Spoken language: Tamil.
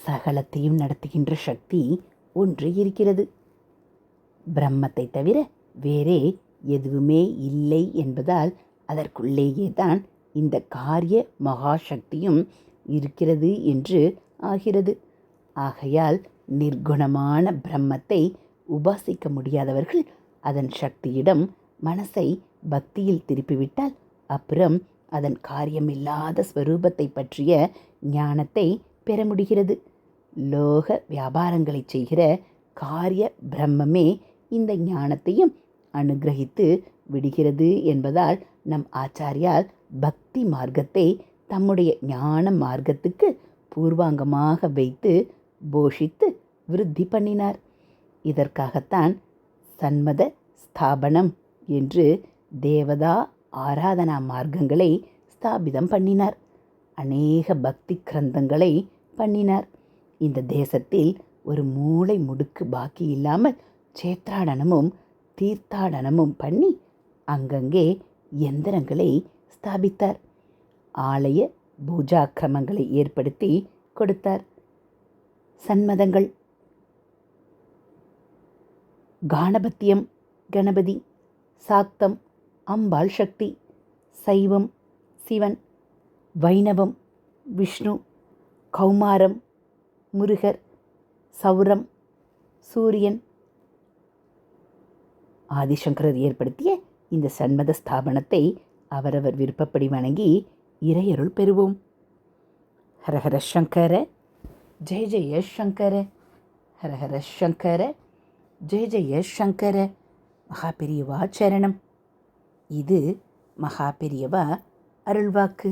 சகலத்தையும் நடத்துகின்ற சக்தி ஒன்று இருக்கிறது. பிரம்மத்தை தவிர வேறே எதுவுமே இல்லை என்பதால் அதற்குள்ளேயே தான் இந்த காரிய மகாசக்தியும் இருக்கிறது என்று ஆகிறது. ஆகையால் நிர்குணமான பிரம்மத்தை உபாசிக்க முடியாதவர்கள் அதன் சக்தியிடம் மனசை பக்தியில் திருப்பிவிட்டால் அப்புறம் அதன் காரியமில்லாத ஸ்வரூபத்தை பற்றிய ஞானத்தை பெற முடிகிறது. லோக வியாபாரங்களை செய்கிற காரிய பிரம்மமே இந்த ஞானத்தையும் அனுகிரகித்து விடுகிறது என்பதால் நம் ஆச்சாரியால் பக்தி மார்க்கத்தை தம்முடைய ஞான மார்க்கத்துக்கு பூர்வாங்கமாக வைத்து போஷித்து விருத்தி பண்ணினார். இதற்காகத்தான் சன்மத ஸ்தாபனம் என்று தேவதா ஆராதனா மார்க்கங்களை ஸ்தாபிதம் பண்ணினார். அநேக பக்தி கிரந்தங்களை பண்ணினார். இந்த தேசத்தில் ஒரு மூளை முடுக்கு பாக்கி இல்லாமல் சேத்ராடனமும் தீர்த்தாடனமும் பண்ணி அங்கங்கே எந்திரங்களை ஸ்தாபித்தார். ஆலய பூஜாக்கிரமங்களை ஏற்படுத்தி கொடுத்தார். சன்மதங்கள் காணபத்தியம் கணபதி, சாக்தம் அம்பாள் சக்தி, சைவம் சிவன், வைணவம் விஷ்ணு, கௌமாரம் முருகர், சௌரம் சூரியன். ஆதிசங்கரர் ஏற்படுத்திய இந்த சண்மத ஸ்தாபனத்தை அவரவர் விருப்பப்படி வணங்கி இறையருள் பெறுவோம். ஹரஹர சங்கர ஜெய ஜெய சங்கர, ஹரஹர சங்கர ஜெய ஜெய சங்கர. மகாபெரியவா சரணம். இது மகாபெரியவா அருள்வாக்கு.